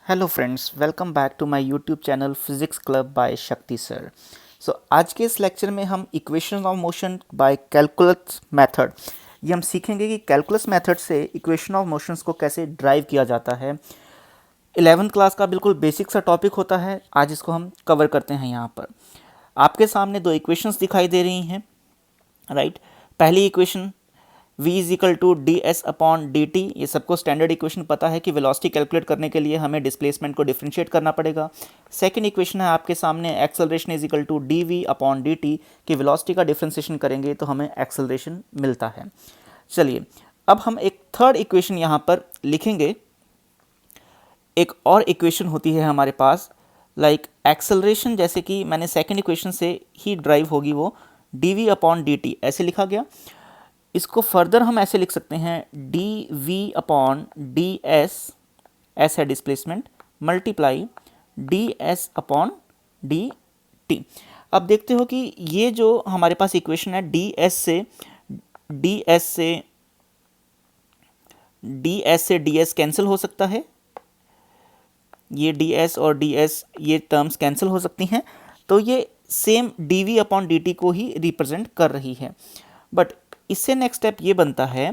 Hello friends, welcome back to my YouTube channel physics club by Shakti sir. आज के इस lecture में हम equation of motion by calculus method ये हम सीखेंगे कि कैलकुलस मेथड से इक्वेशन ऑफ मोशंस को कैसे ड्राइव किया जाता है। 11th क्लास का बिल्कुल बेसिक सा टॉपिक होता है, आज इसको हम कवर करते हैं। यहाँ पर आपके सामने दो इक्वेशंस दिखाई दे रही हैं, राइट। पहली equation v is equal to d S upon D t, ये सबको स्टैंडर्ड इक्वेशन पता है कि वेलोसिटी कैलकुलेट करने के लिए हमें डिस्प्लेसमेंट को डिफरेंशिएट करना पड़ेगा। सेकंड इक्वेशन है आपके सामने acceleration is equal to D we upon D t, कि वेलोसिटी का डिफरेंशिएशन करेंगे तो हमें एक्सेलरेशन मिलता है। चलिए अब हम एक थर्ड इक्वेशन यहाँ पर लिखेंगे। एक और इक्वेशन होती है हमारे पास लाइक एक्सेलरेशन, जैसे कि मैंने सेकेंड इक्वेशन से ही ड्राइव होगी, वो d we upon D t ऐसे लिखा गया। इसको फर्दर हम ऐसे लिख सकते हैं D we upon D S, S है displacement, multiply D S upon D T. अब देखते हो कि ये जो हमारे पास इक्वेशन है डी एस से डी एस कैंसिल हो सकता है, ये डी एस और डी एस ये टर्म्स कैंसिल हो सकती हैं, तो ये same D we upon D T को ही रिप्रेजेंट कर रही है। बट इससे नेक्स्ट स्टेप ये बनता है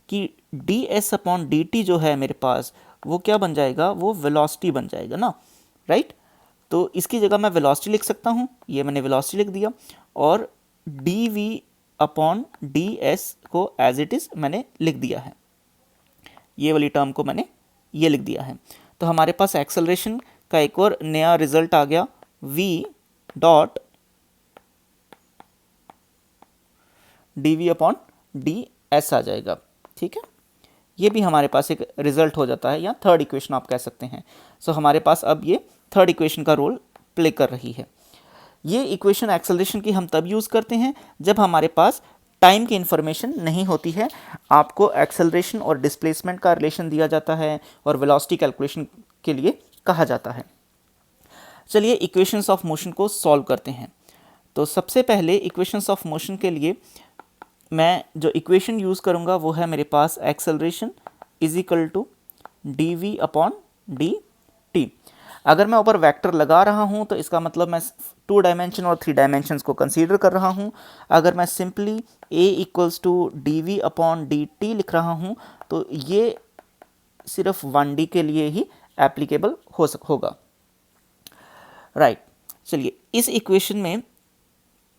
कि D S upon D T जो है मेरे पास, वो क्या बन जाएगा, वो वेलोसिटी बन जाएगा ना, राइट। तो इसकी जगह मैं वेलोसिटी लिख सकता हूँ, ये मैंने वेलोसिटी लिख दिया, और d we upon D s को एज इट इज़ मैंने लिख दिया है, ये वाली टर्म को मैंने ये लिख दिया है। तो हमारे पास एक्सेलरेशन का एक और नया रिजल्ट आ गया, v dot D we upon D S आ जाएगा, ठीक है। ये भी हमारे पास एक रिजल्ट हो जाता है, या थर्ड इक्वेशन आप कह सकते हैं। हमारे पास अब ये थर्ड इक्वेशन का रोल प्ले कर रही है। ये इक्वेशन एक्सेलरेशन की हम तब यूज़ करते हैं जब हमारे पास टाइम की इन्फॉर्मेशन नहीं होती है। आपको एक्सेलरेशन और डिस्प्लेसमेंट का रिलेशन दिया जाता है और वेलोसिटी कैलकुलेशन के लिए कहा जाता है। चलिए इक्वेशंस ऑफ मोशन को सॉल्व करते हैं। तो सबसे पहले इक्वेशंस ऑफ मोशन के लिए मैं जो इक्वेशन यूज़ करूँगा वो है मेरे पास acceleration is equal to D we upon D T. अगर मैं ऊपर वेक्टर लगा रहा हूँ तो इसका मतलब मैं 2 डायमेंशन और 3 डायमेंशंस को कंसीडर कर रहा हूँ। अगर मैं simply a equals to D we upon D t लिख रहा हूँ तो ये सिर्फ 1D के लिए ही एप्लीकेबल होगा, राइट। चलिए इस इक्वेशन में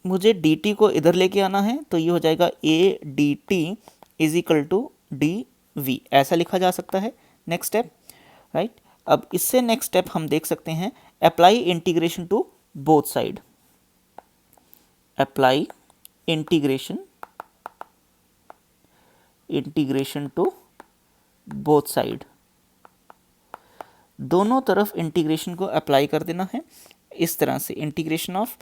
मुझे dt को इधर लेके आना है, तो ये हो जाएगा a dt is equal to D v, ऐसा लिखा जा सकता है। Next step, right. अब इससे नेक्स्ट स्टेप हम देख सकते हैं apply integration to both side, apply integration to both side, दोनों तरफ इंटीग्रेशन को अप्लाई कर देना है। इस तरह से integration of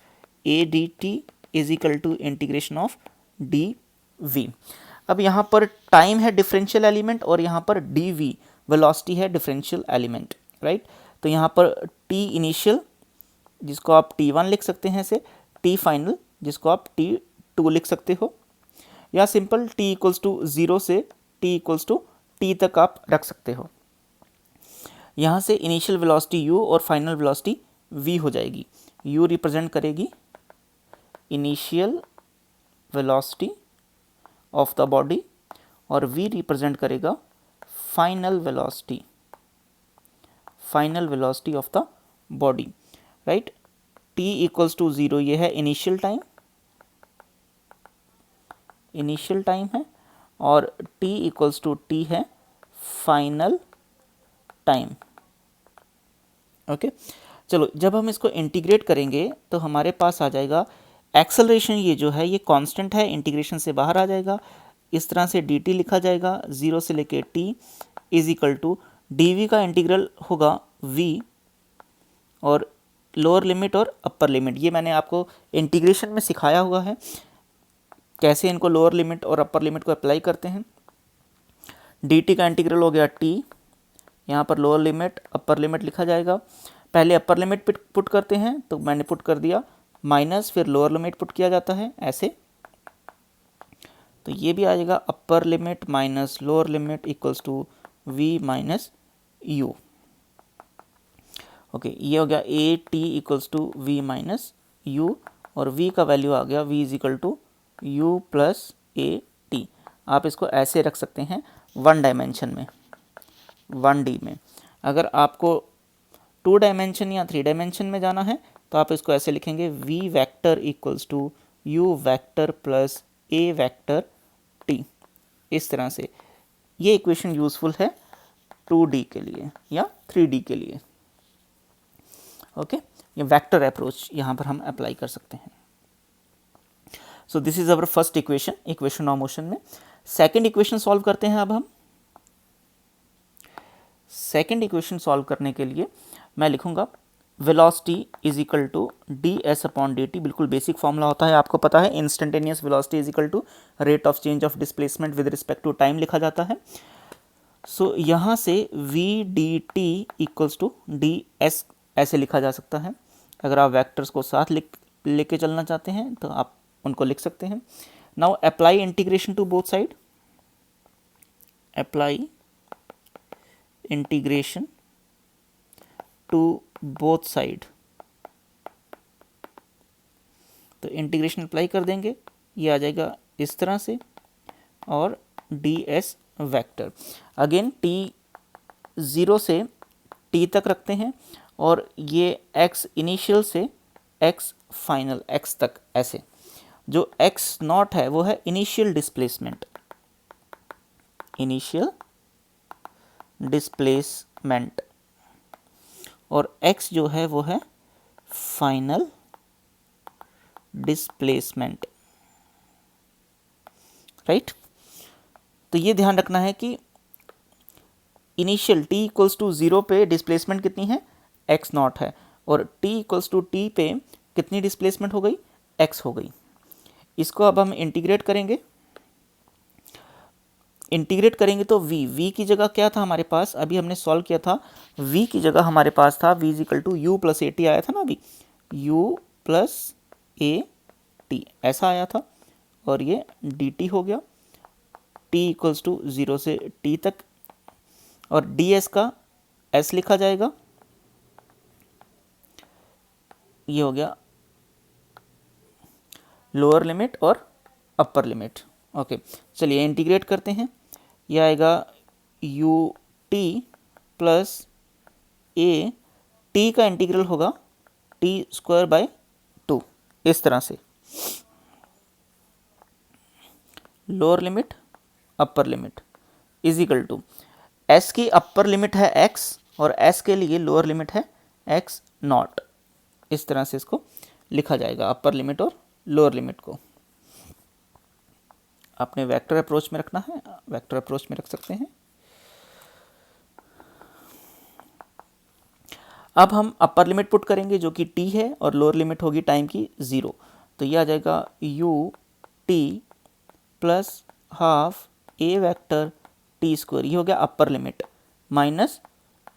a d t is equal to integration of d v. अब यहाँ पर टाइम है डिफरेंशियल एलिमेंट और यहाँ पर डी वी वेलोसिटी है डिफरेंशियल एलिमेंट, राइट। तो यहाँ पर टी इनिशियल जिसको आप t1 लिख सकते हैं, से टी फाइनल जिसको आप t2 लिख सकते हो, या सिंपल t इक्वल्स टू 0 से t इक्वल्स टू t तक आप रख सकते हो। यहाँ से इनिशियल वेलोसिटी u और फाइनल वेलोसिटी v हो जाएगी। u रिप्रेजेंट करेगी initial velocity of the body और v रिप्रेजेंट करेगा final velocity of the body, right. t equals to 0 ये है इनिशियल टाइम है, और t इक्वल्स टू t है फाइनल टाइम, ओके। चलो जब हम इसको इंटीग्रेट करेंगे तो हमारे पास आ जाएगा एक्सेलरेशन, ये जो है ये कांस्टेंट है, इंटीग्रेशन से बाहर आ जाएगा। इस तरह से dt लिखा जाएगा 0 से लेके t is equal to dv का इंटीग्रल होगा v, और लोअर लिमिट और अपर लिमिट ये मैंने आपको इंटीग्रेशन में सिखाया हुआ है, कैसे इनको लोअर लिमिट और अपर लिमिट को अप्लाई करते हैं। dt का इंटीग्रल हो गया t, यहाँ पर लोअर लिमिट अपर लिमिट लिखा जाएगा। पहले अपर लिमिट पुट करते हैं, तो मैंने पुट कर दिया माइनस, फिर लोअर लिमिट पुट किया जाता है ऐसे, तो ये भी आ जाएगा upper limit minus lower limit equals to v minus u, okay, ये हो गया a t equals to v minus u, और v का वैल्यू आ गया v is equal to you plus A t. आप इसको ऐसे रख सकते हैं 1 डायमेंशन में, 1D में। अगर आपको 2 डायमेंशन या 3 डायमेंशन में जाना है तो आप इसको ऐसे लिखेंगे v vector equals to u vector plus a vector t, इस तरह से। ये इक्वेशन यूज़फुल है 2D के लिए या 3D के लिए। ओके, ये वेक्टर अप्रोच यहाँ पर हम अप्लाई कर सकते हैं। So this is our first equation, equation of motion में। सेकंड इक्वेशन सॉल्व करते हैं अब हम। सेकंड इक्वेशन सॉल्व करने के लिए मैं लिखूंगा velocity is equal to d S upon D t. बिल्कुल बेसिक फॉर्मूला होता है, आपको पता है, instantaneous velocity is equal to rate of change of displacement with respect to time लिखा जाता है। सो यहाँ से v d t equals to d s ऐसे लिखा जा सकता है। अगर आप वेक्टर्स को साथ लेके चलना चाहते हैं तो आप उनको लिख सकते हैं। Now apply integration to both side, apply integration to both side. तो इंटीग्रेशन अप्लाई कर देंगे, ये आ जाएगा इस तरह से, और D s vector again t 0 से टी तक रखते हैं, और ये x इनिशियल से x फाइनल x तक ऐसे। जो x नॉट है वो है इनिशियल डिस्प्लेसमेंट, इनिशियल डिस्प्लेसमेंट, और x जो है वो है फाइनल डिस्प्लेसमेंट, राइट। तो ये ध्यान रखना है कि इनिशियल t इक्वल्स टू 0 पे डिस्प्लेसमेंट कितनी है, x नॉट है, और t इक्वल्स टू t पे कितनी डिस्प्लेसमेंट हो गई, x हो गई। इसको अब हम इंटीग्रेट करेंगे। इंटीग्रेट करेंगे तो v की जगह क्या था हमारे पास, अभी हमने सॉल्व किया था, v की जगह हमारे पास था v is equal to you plus A t आया था ना, अभी u प्लस ए टी ऐसा आया था, और ये dt हो गया t इक्वल्स टू 0 से t तक, और ds का s लिखा जाएगा, ये हो गया लोअर लिमिट और अपर लिमिट। ओके, चलिए इंटीग्रेट करते हैं। यह आएगा यू टी प्लस ए टी का इंटीग्रल होगा टी स्क्वायर बाय 2, इस तरह से। Lower limit upper limit is equal to s की अपर लिमिट है x और s के लिए लोअर लिमिट है x नॉट, इस तरह से इसको लिखा जाएगा, अपर लिमिट और लोअर लिमिट को। आपने वेक्टर अप्रोच में रखना है, वेक्टर अप्रोच में रख सकते हैं। अब हम अपर लिमिट पुट करेंगे जो कि t है, और लोअर लिमिट होगी टाइम की 0। तो ये आ जाएगा u t प्लस हाफ ए वेक्टर टी स्क्वायर, ये हो गया upper limit minus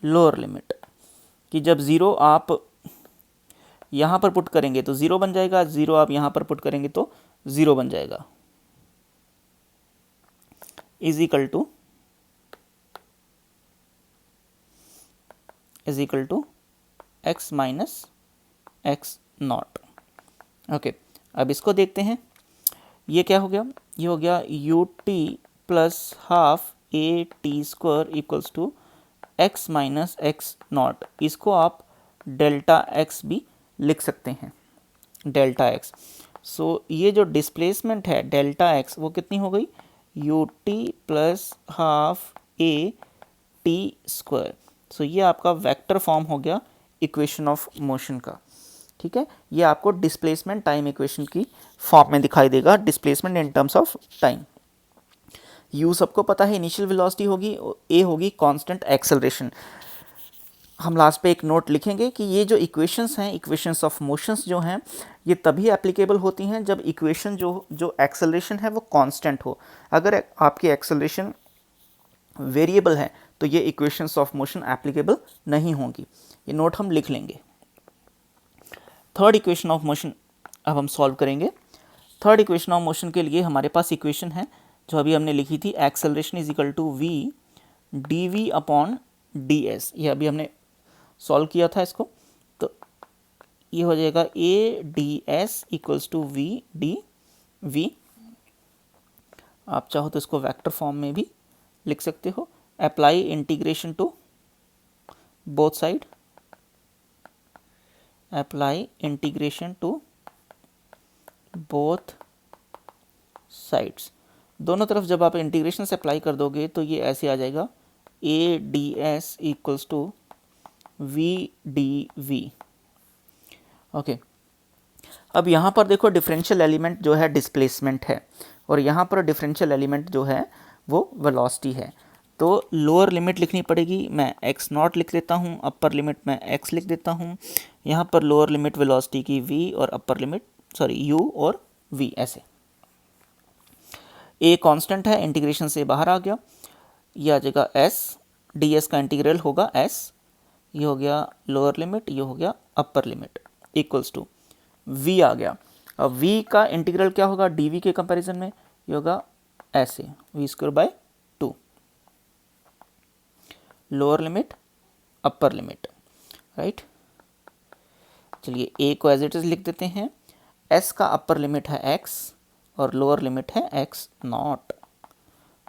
lower limit, कि जब 0 आप यहाँ पर पुट करेंगे तो 0 बन जाएगा, 0 आप यहाँ पर पुट करेंगे तो 0 बन जाएगा, is equal to x minus x not. Okay, अब इसको देखते हैं, ये क्या हो गया, ये हो गया u T plus half A T square equals to x minus x not. इसको आप डेल्टा x भी लिख सकते हैं, डेल्टा x। सो ये जो डिस्प्लेसमेंट है डेल्टा x वो कितनी हो गई, U T plus half A T square. So ये आपका वेक्टर फॉर्म हो गया इक्वेशन ऑफ मोशन का, ठीक है। ये आपको डिस्प्लेसमेंट टाइम इक्वेशन की फॉर्म में दिखाई देगा, displacement in terms of time. You सबको पता है इनिशियल वेलोसिटी होगी, ए होगी कांस्टेंट एक्सेलरेशन। हम लास्ट पे एक नोट लिखेंगे कि ये जो इक्वेशंस हैं, इक्वेशंस ऑफ मोशंस जो हैं, ये तभी एप्लीकेबल होती हैं जब इक्वेशन जो एक्सेलरेशन है वो कांस्टेंट हो। अगर आपकी एक्सेलरेशन वेरिएबल है तो ये इक्वेशंस ऑफ मोशन एप्लीकेबल नहीं होंगी। ये नोट हम लिख लेंगे। थर्ड इक्वेशन ऑफ मोशन अब हम सॉल्व करेंगे। थर्ड इक्वेशन ऑफ मोशन के लिए हमारे पास इक्वेशन है जो अभी हमने लिखी थी, acceleration is equal to v d we upon D S. ये अभी हमने सॉल्व किया था इसको। तो ये हो जाएगा a d s equals to v d v. आप चाहो तो इसको वेक्टर फॉर्म में भी लिख सकते हो। Apply integration to both side, apply integration to both sides. दोनों तरफ जब आप इंटीग्रेशन से अप्लाई कर दोगे तो ये ऐसे आ जाएगा a d s equals to v d v. Okay, अब यहाँ पर देखो डिफरेंशियल एलिमेंट जो है डिस्प्लेसमेंट है और यहाँ पर डिफरेंशियल एलिमेंट जो है वो वेलोसिटी है। तो लोअर लिमिट लिखनी पड़ेगी, मैं एक्स नॉट लिख लेता हूँ, अपर लिमिट मैं एक्स लिख देता हूँ। यहाँ पर लोअर लिमिट वेलोसिटी की वी और अपर लिमिट यू और वी ऐसे। ए कांस्टेंट है, इंटीग्रेशन से बाहर आ गया, ये आ जाएगा एस, डी एस का इंटीग्रल होगा एस, ये हो गया लोअर लिमिट, ये हो गया upper limit, equals to V आ गया। अब वी का इंटीग्रल क्या होगा डी वी के कंपेरिजन में, ये होगा ऐसे we square by 2, lower limit upper limit, right. चलिए ए को एज इट इज लिख देते हैं। एस का अपर लिमिट है एक्स और लोअर लिमिट है X not,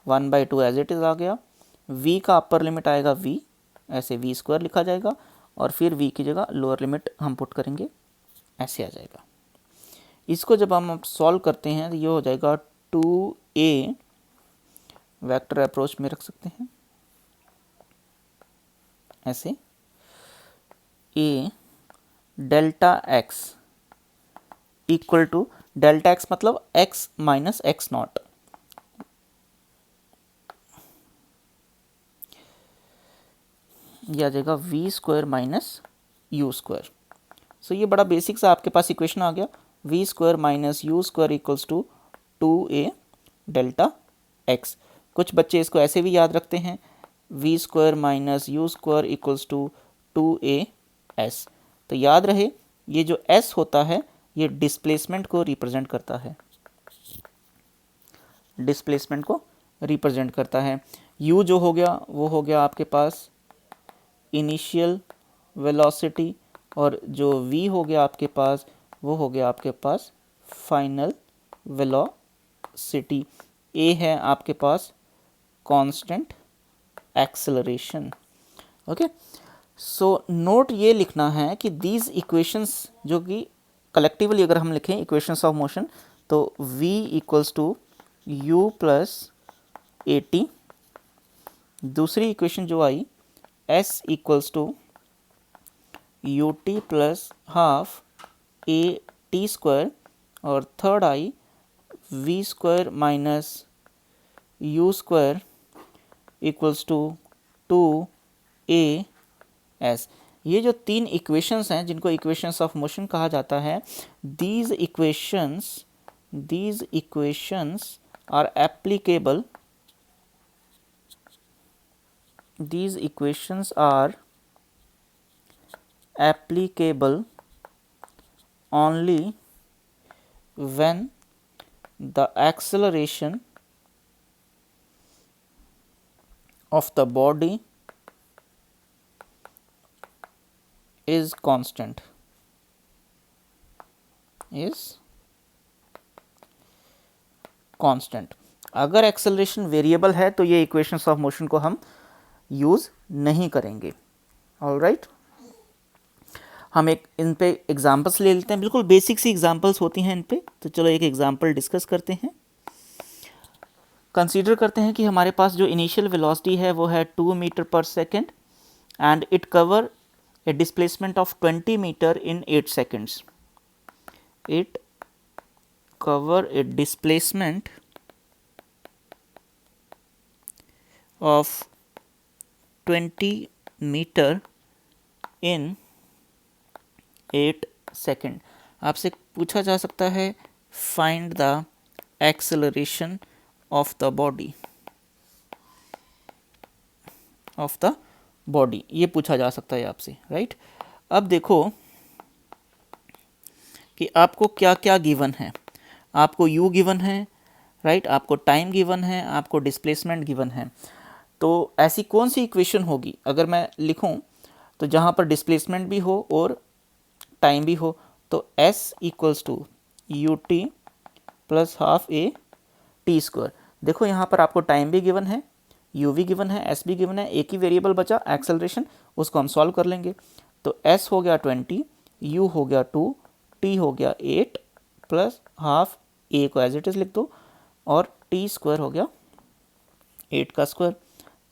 1/2 as it is आ गया। वी का अपर लिमिट आएगा वी, ऐसे वी स्क्वायर लिखा जाएगा और फिर वी की जगह लोअर लिमिट हम पुट करेंगे, ऐसे आ जाएगा। इसको जब हम सॉल्व करते हैं तो ये हो जाएगा 2a, वेक्टर अप्रोच में रख सकते हैं ऐसे, a delta x equal to, delta x मतलब x माइनस एक्स नॉट, यह आ जाएगा V square minus you square. So ये बड़ा बेसिक सा आपके पास इक्वेशन आ गया, V square minus you square equals to 2a delta x। कुछ बच्चे इसको ऐसे भी याद रखते हैं, V square minus you square equals to 2as। तो याद रहे ये जो s होता है ये डिस्प्लेसमेंट को रिप्रेजेंट करता है, डिस्प्लेसमेंट को रिप्रेजेंट करता है। u जो हो गया वो हो गया आपके पास इनिशियल वेलोसिटी और जो v हो गया आपके पास वो हो गया आपके पास फाइनल वेलोसिटी। a है आपके पास constant acceleration. Okay, so note ये लिखना है कि दीज इक्वेशंस जो कि कलेक्टिवली अगर हम लिखें इक्वेशंस ऑफ मोशन, तो v equals to you plus A T. दूसरी इक्वेशन जो आई s equals to U T plus half A T square, और थर्ड आई V square minus you square equals to 2as। ये जो तीन इक्वेशंस हैं जिनको इक्वेशंस ऑफ मोशन कहा जाता है, these equations are applicable, these equations are applicable only when the acceleration of the body is constant, अगर एक्सेलरेशन वेरिएबल है तो ये इक्वेशंस ऑफ मोशन को हम यूज़ नहीं करेंगे। ऑलराइट, हम एक इन पे एग्जांपल्स ले लेते हैं, बिल्कुल बेसिक सी एग्जांपल्स होती हैं इन पे। तो चलो एक एग्जांपल डिस्कस करते हैं। कंसीडर करते हैं कि हमारे पास जो इनिशियल वेलोसिटी है वो है 2 मीटर पर second and it cover a displacement of 20 meter in 8 seconds. It cover a displacement of 20 meter in 8 second. आपसे पूछा जा सकता है find the acceleration of the body, ये पूछा जा सकता है आपसे, राइट। अब देखो कि आपको क्या क्या गिवन है, आपको u गिवन है, राइट, आपको टाइम गिवन है, आपको डिस्प्लेसमेंट गिवन है। तो ऐसी कौन सी इक्वेशन होगी अगर मैं लिखूं तो जहां पर डिस्प्लेसमेंट भी हो और टाइम भी हो तो s equals to U T plus half A T square. देखो यहाँ पर आपको टाइम भी गिवन है, u भी गिवन है, s भी गिवन है, एक ही वेरिएबल बचा एक्सेलरेशन, उसको हम सॉल्व कर लेंगे। तो s हो गया 20, u हो गया 2, t हो गया 8 प्लस हाफ a को एज इट इज़ लिख दो और टी स्क्वायर हो गया 8 का स्क्वायर।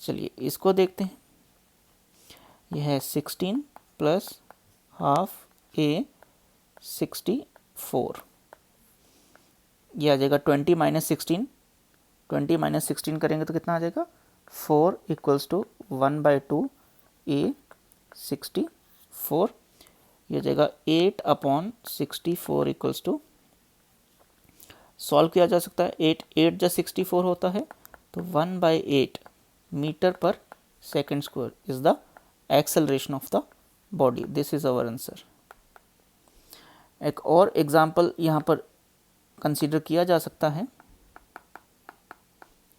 चलिए इसको देखते हैं, यह है 16 प्लस हाफ a 64, ये आ जाएगा 20 माइनस 16, 20 माइनस 16 करेंगे तो कितना आ जाएगा 4 इक्वल्स टू 1/2 a 64, ये आ जाएगा 8 अपॉन 64 इक्वल्स टू, सॉल्व किया जा सकता है, 8 जा 64 होता है तो 1/8 मीटर पर second square is the acceleration of the body. This is our answer. एक और एग्जाम्पल यहाँ पर कंसीडर किया जा सकता है,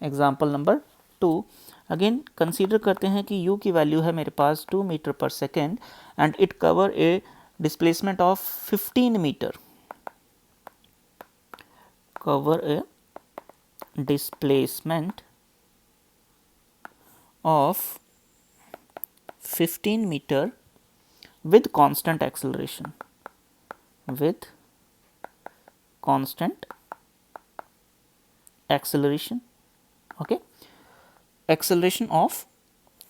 एग्जाम्पल नंबर 2। अगेन कंसीडर करते हैं कि u की वैल्यू है मेरे पास 2 मीटर पर second and it cover a displacement of 15 metre, cover a displacement of 15 meter with constant acceleration, with constant acceleration, okay, acceleration of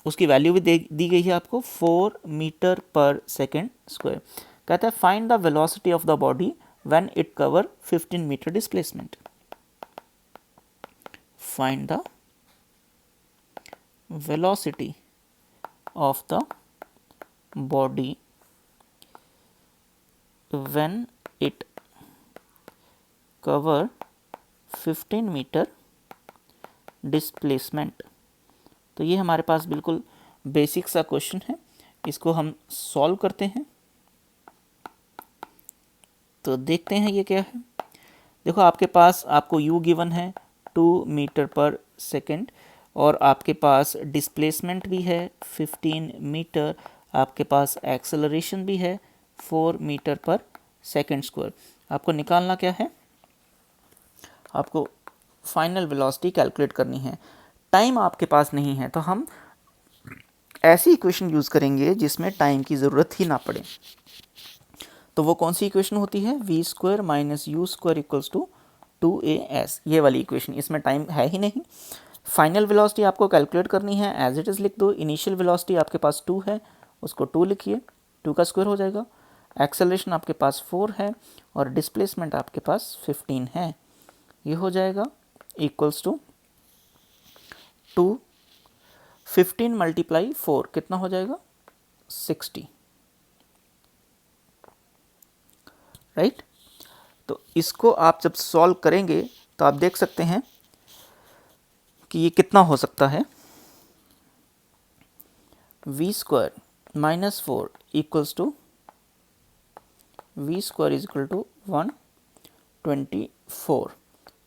उसकी वैल्यू भी दी गई है आपको 4 मीटर पर सेकेंड स्क्वायर। कहता है find the velocity of the body when it cover 15 meter displacement. Find the velocity of the body when it cover 15 meter displacement। तो ये हमारे पास बिल्कुल बेसिक सा क्वेश्चन है, इसको हम सॉल्व करते हैं। तो देखते हैं ये क्या है। देखो आपके पास आपको u गिवन है 2 मीटर पर सेकेंड और आपके पास डिस्प्लेसमेंट भी है 15 मीटर, आपके पास एक्सेलरेशन भी है 4 मीटर पर सेकेंड स्क्वायर। आपको निकालना क्या है, आपको फाइनल वेलोसिटी कैलकुलेट करनी है। टाइम आपके पास नहीं है तो हम ऐसी इक्वेशन यूज़ करेंगे जिसमें टाइम की ज़रूरत ही ना पड़े। तो वो कौन सी इक्वेशन होती है, v square minus you square equals to 2as, ये वाली इक्वेशन, इसमें टाइम है ही नहीं। फाइनल वेलोसिटी आपको कैलकुलेट करनी है, एज इट इज़ लिख दो। इनिशियल वेलोसिटी आपके पास 2 है, उसको 2 लिखिए, 2 का स्क्वायर हो जाएगा। एक्सेलरेशन आपके पास 4 है और डिस्प्लेसमेंट आपके पास 15 है, ये हो जाएगा इक्वल्स टू 2, 15 मल्टीप्लाई 4 कितना हो जाएगा 60, राइट। तो इसको आप जब सॉल्व करेंगे तो आप देख सकते हैं कि ये कितना हो सकता है, v square minus 4 equals to v square is equal to 124।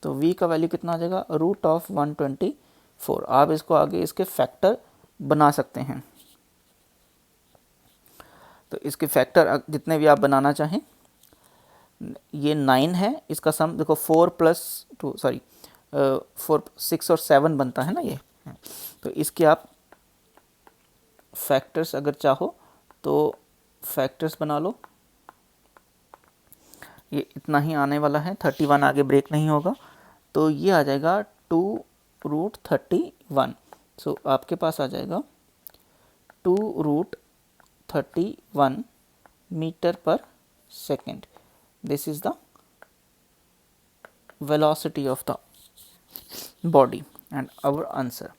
तो v का वैल्यू कितना आ जाएगा, रूट ऑफ 124। आप इसको आगे इसके फैक्टर बना सकते हैं, तो इसके फैक्टर जितने भी आप बनाना चाहें। ये 9 है, इसका सम देखो 4 प्लस 2 सॉरी 4 6 और 7 बनता है ना ये, तो इसके आप फैक्टर्स अगर चाहो तो फैक्टर्स बना लो। ये इतना ही आने वाला है, 31 आगे ब्रेक नहीं होगा, तो ये आ जाएगा 2√31। सो आपके पास आ जाएगा 2√31 मीटर पर second. This is the velocity of the body and our answer.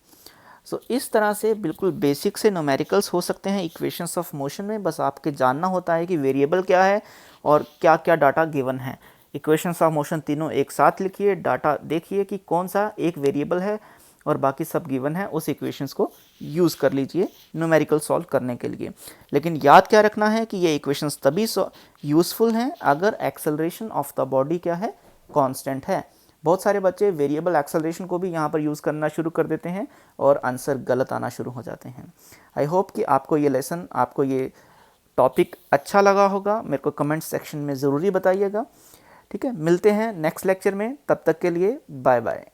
So इस तरह से बिल्कुल बेसिक से न्यूमेरिकल्स हो सकते हैं इक्वेशंस ऑफ मोशन में। बस आपके जानना होता है कि वेरिएबल क्या है और क्या क्या डाटा गिवन है। इक्वेशंस ऑफ मोशन तीनों एक साथ लिखिए, डाटा देखिए कि कौन सा एक वेरिएबल है और बाकी सब गिवन है, उस इक्वेशंस को यूज़ कर लीजिए न्यूमेरिकल सॉल्व करने के लिए। लेकिन याद क्या रखना है कि ये इक्वेशंस तभी यूज़फुल हैं अगर एक्सेलरेशन ऑफ द बॉडी क्या है, कांस्टेंट है। बहुत सारे बच्चे वेरिएबल एक्सेलरेशन को भी यहाँ पर यूज़ करना शुरू कर देते हैं और आंसर गलत आना शुरू हो जाते हैं। आई होप कि आपको ये लेसन, आपको ये टॉपिक अच्छा लगा होगा मेरे को कमेंट सेक्शन में ज़रूरी बताइएगा। ठीक है, मिलते हैं नेक्स्ट लेक्चर में, तब तक के लिए बाय बाय।